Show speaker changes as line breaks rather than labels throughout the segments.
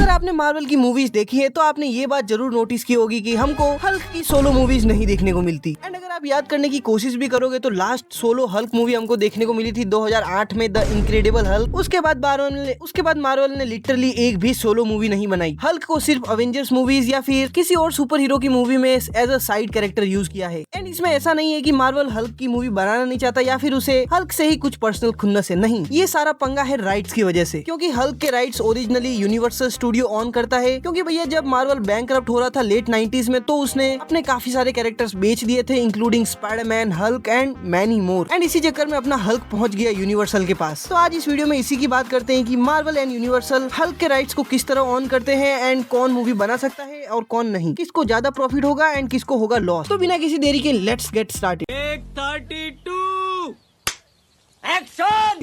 अगर आपने मार्वल की मूवीज देखी है तो आपने ये बात जरूर नोटिस की होगी कि हमको हल्क की सोलो मूवीज नहीं देखने को मिलती। एंड अगर आप याद करने की कोशिश भी करोगे तो लास्ट सोलो हल्क मूवी हमको देखने को मिली थी 2008 में, द इनक्रेडिबल हल्क। उसके बाद मार्वल ने लिटरली एक भी सोलो मूवी नहीं बनाई। हल्क को सिर्फ अवेंजर्स मूवीज या फिर किसी और सुपर हीरो की मूवी में as a side character use किया है। एंड इसमें ऐसा नहीं है कि मार्वल हल्क की मूवी बनाना नहीं चाहता या फिर उसे हल्क से ही कुछ पर्सनल खुन्नस है, नहीं, ये सारा पंगा है राइट्स की वजह से। क्योंकि हल्क के rights originally universal studio on करता है। क्योंकि भैया जब मार्वल बैंकरप्ट हो रहा था लेट 90s में, तो उसने अपने काफी सारे कैरेक्टर्स बेच दिए थे, including Spiderman, Hulk and many more. And इसी चक्कर में अपना हल्क पहुंच गया यूनिवर्सल के पास। तो आज इस वीडियो में इसी की बात करते हैं कि मार्वल एंड यूनिवर्सल हल्क के राइट्स को किस तरह ऑन करते हैं एंड कौन मूवी बना सकता है और कौन नहीं, किसको ज्यादा प्रॉफिट होगा एंड किसको होगा लॉस। तो बिना किसी देरी के लेट्स गेट स्टार्टेड।
32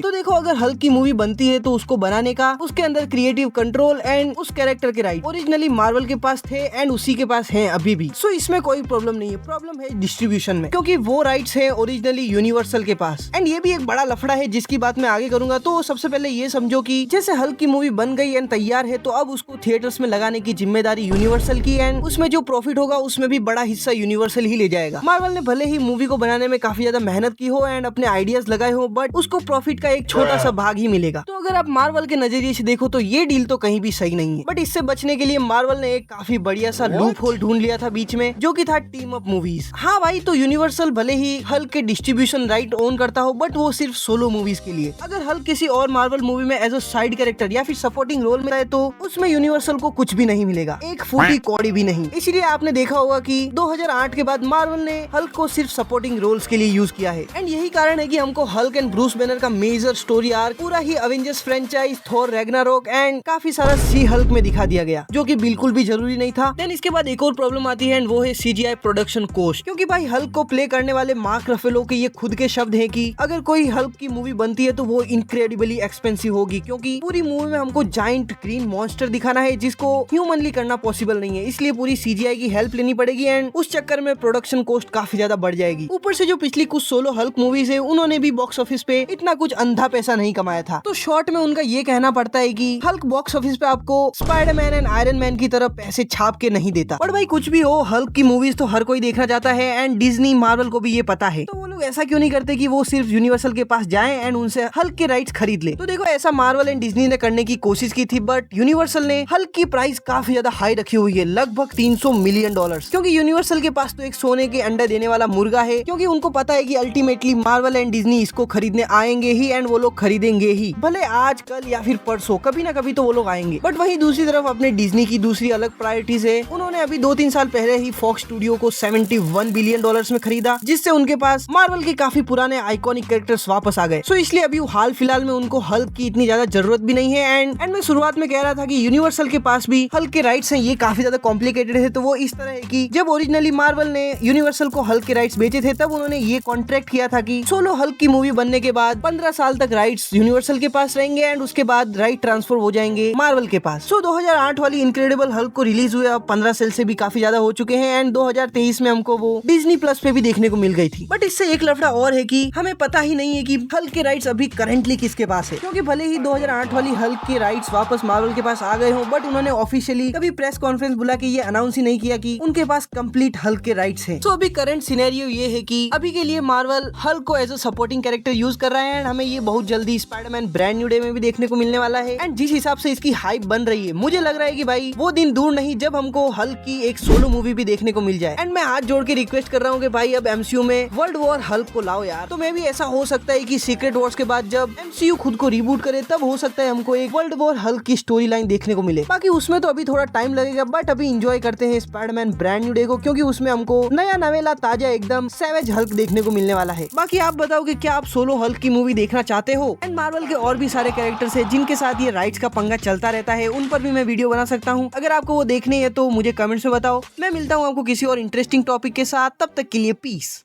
तो देखो, अगर हल्क की मूवी बनती है तो उसको बनाने का, उसके अंदर क्रिएटिव कंट्रोल एंड उस कैरेक्टर के राइट ओरिजिनली मार्वल के पास थे एंड उसी के पास हैं अभी भी। सो इसमें कोई प्रॉब्लम नहीं है। प्रॉब्लम है डिस्ट्रीब्यूशन में, क्योंकि वो राइट्स हैं ओरिजिनली यूनिवर्सल के पास। एंड ये भी एक बड़ा लफड़ा है जिसकी बात मैं आगे करूंगा। तो सबसे पहले ये समझो कि जैसे हल्क की मूवी बन गई एंड तैयार है, तो अब उसको थिएटर्स में लगाने की जिम्मेदारी यूनिवर्सल की। एंड उसमें जो प्रॉफिट होगा उसमें भी बड़ा हिस्सा यूनिवर्सल ही ले जाएगा। मार्वल ने भले ही मूवी को बनाने में काफी ज्यादा मेहनत की हो एंड अपने आइडियाज लगाए हो, बट उसको प्रॉफिट का एक छोटा सा भाग ही मिलेगा। तो अगर आप मार्वल के नजरिए से देखो तो ये डील तो कहीं भी सही नहीं है। बट इससे बचने के लिए मार्वल ने एक काफी बढ़िया सा लूप होल ढूंढ लिया था बीच में, जो कि था टीम अप मूवीज। हाँ भाई, तो यूनिवर्सल भले ही हल्क के डिस्ट्रीब्यूशन राइट ओन करता हो, बट वो सिर्फ सोलो मूवीज के लिए। अगर हल्क किसी और मार्वल मूवी में एज अ साइड कैरेक्टर या फिर सपोर्टिंग रोल में है तो उसमें यूनिवर्सल को कुछ भी नहीं मिलेगा, एक फूटी कौड़ी भी नहीं। इसीलिए आपने देखा होगा कि 2008 के बाद मार्वल ने हल्क को सिर्फ सपोर्टिंग रोल्स के लिए यूज किया है। एंड यही कारण है कि हमको हल्क एंड ब्रूस बैनर का मेजर स्टोरी आर्क पूरा ही Avengers franchise, Thor Ragnarok and काफी सारा सी हल्क में दिखा दिया गया, जो कि बिल्कुल भी जरूरी नहीं था। देन इसके बाद एक और प्रॉब्लम आती है एंड वो है सीजीआई प्रोडक्शन कॉस्ट। क्योंकि भाई हल्क को प्ले करने वाले मार्क रफेलो के ये खुद के शब्द हैं कि अगर कोई हल्क की मूवी बनती है तो वो इनक्रेडिबली एक्सपेंसिव होगी, क्योंकि पूरी मूवी में हमको जाइंट ग्रीन मॉन्स्टर दिखाना है जिसको ह्यूमनली करना पॉसिबल नहीं है। इसलिए पूरी सीजीआई की हेल्प लेनी पड़ेगी एंड उस चक्कर में प्रोडक्शन कॉस्ट काफी ज्यादा बढ़ जाएगी। ऊपर से जो पिछली कुछ सोलो हल्क मूवीज है, उन्होंने भी बॉक्स ऑफिस पे इतना कुछ अंधा पैसा नहीं कमाया था। तो शॉर्ट में उनका ये कहना पड़ता है कि हल्क बॉक्स ऑफिस पे आपको स्पाइडरमैन एंड आयरन मैन की तरह पैसे छाप के नहीं देता। पर भाई कुछ भी हो, हल्क की मूवीज तो हर कोई देखना चाहता है एंड डिज्नी मार्वल को भी ये पता है। तो वो लोग ऐसा क्यों नहीं करते कि वो सिर्फ यूनिवर्सल के पास जाएं एंड उनसे हल्क के राइट्स खरीद ले। तो देखो, ऐसा मार्वल एंड डिज्नी ने करने की कोशिश की थी, बट यूनिवर्सल ने हल्क की प्राइस काफी ज्यादा हाई रखी हुई है, लगभग $300 मिलियन। क्योंकि यूनिवर्सल के पास तो एक सोने के अंडा देने वाला मुर्गा है, क्योंकि उनको पता है कि अल्टीमेटली मार्वल एंड डिज्नी इसको खरीदने आएंगे ही एंड वो लोग खरीदेंगे ही, भले आज कल या फिर परसों, कभी ना कभी तो वो लोग आएंगे। बट वहीं दूसरी तरफ अपने डिज्नी की दूसरी अलग प्रायोरिटीज है। उन्होंने अभी 2-3 साल पहले ही फॉक्स स्टूडियो को $71 बिलियन में खरीदा, जिससे उनके पास मार्वल के काफी पुराने आइकॉनिक कैरेक्टर्स वापस आ गए। सो इसलिए अभी हाल फिलहाल में उनको हल्क की इतनी ज्यादा जरूरत भी नहीं है। एंड मैं शुरुआत में कह रहा था कि यूनिवर्सल के पास भी हल्क के राइट्स हैं, ये काफी ज्यादा कॉम्प्लिकेटेड है। तो वो इस तरह है कि जब ओरिजिनली मार्वल ने यूनिवर्सल को हल्क के राइट्स बेचे थे, तब उन्होंने ये कॉन्ट्रैक्ट किया था कि सोलो हल्क की मूवी बनने के बाद 15 साल तक राइट्स यूनिवर्सल के पास रहेंगे एंड उसके बाद राइट ट्रांसफर हो जाएंगे मार्वल के पास। सो 2008 वाली इनक्रेडिबल हल्क को रिलीज हुए अब 15 साल से भी काफी ज्यादा हो चुके हैं एंड 2023 में हमको वो डिज्नी प्लस पे भी देखने को मिल गई थी। बट इससे एक लफड़ा और है कि हमें पता ही नहीं है कि हल्क के राइट्स अभी करेंटली किसके पास है। क्योंकि भले ही 2008 वाली हल्क के राइट्स वापस मार्वल के पास आ गए हो, बट उन्होंने ऑफिशियली कभी प्रेस कॉन्फ्रेंस बुला के ये अनाउंस ही नहीं किया कि उनके पास कंप्लीट हल्क के राइट्स हैं। तो अभी करंट सिनेरियो ये है कि अभी के लिए मार्वल हल्क को as a supporting character use कर रहा है एंड हमें ये बहुत जल्दी स्पाइडरमैन ब्रांड न्यू डे में भी देखने को मिलने वाला है। एंड जिस हिसाब से इसकी हाइप बन रही है, मुझे लग रहा है कि भाई वो दिन दूर नहीं जब हमको हल्क की एक सोलो मूवी भी देखने को मिल जाए। एंड मैं हाथ जोड़ के रिक्वेस्ट कर रहा हूँ कि भाई अब एमसीयू में वर्ल्ड वॉर हल्क को लाओ यार। तो मैं भी ऐसा हो सकता है कि सीक्रेट वॉर्स के बाद जब एमसीयू खुद को रिबूट करे, तब हो सकता है हमको एक वर्ल्ड वॉर हल्क की स्टोरी लाइन देखने को मिले। बाकी उसमें तो अभी थोड़ा टाइम लगेगा, बट अभी एंजॉय करते हैं स्पाइडरमैन ब्रांड न्यू डे को, क्योंकि उसमें हमको नया नवेला ताजा एकदम सैवेज हल्क देखने को मिलने वाला है। बाकी आप बताओ कि क्या आप सोलो हल्क की मूवी देखना चाहते हो? एंड मार्वल के और भी सारे कैरेक्टर्स हैं जिनके साथ ये राइट्स का पंगा चलता रहता है, उन पर भी मैं वीडियो बना सकता हूँ। अगर आपको वो देखने है तो मुझे कमेंट्स में बताओ। मैं मिलता हूँ आपको किसी और इंटरेस्टिंग टॉपिक के साथ, तब तक के लिए पीस।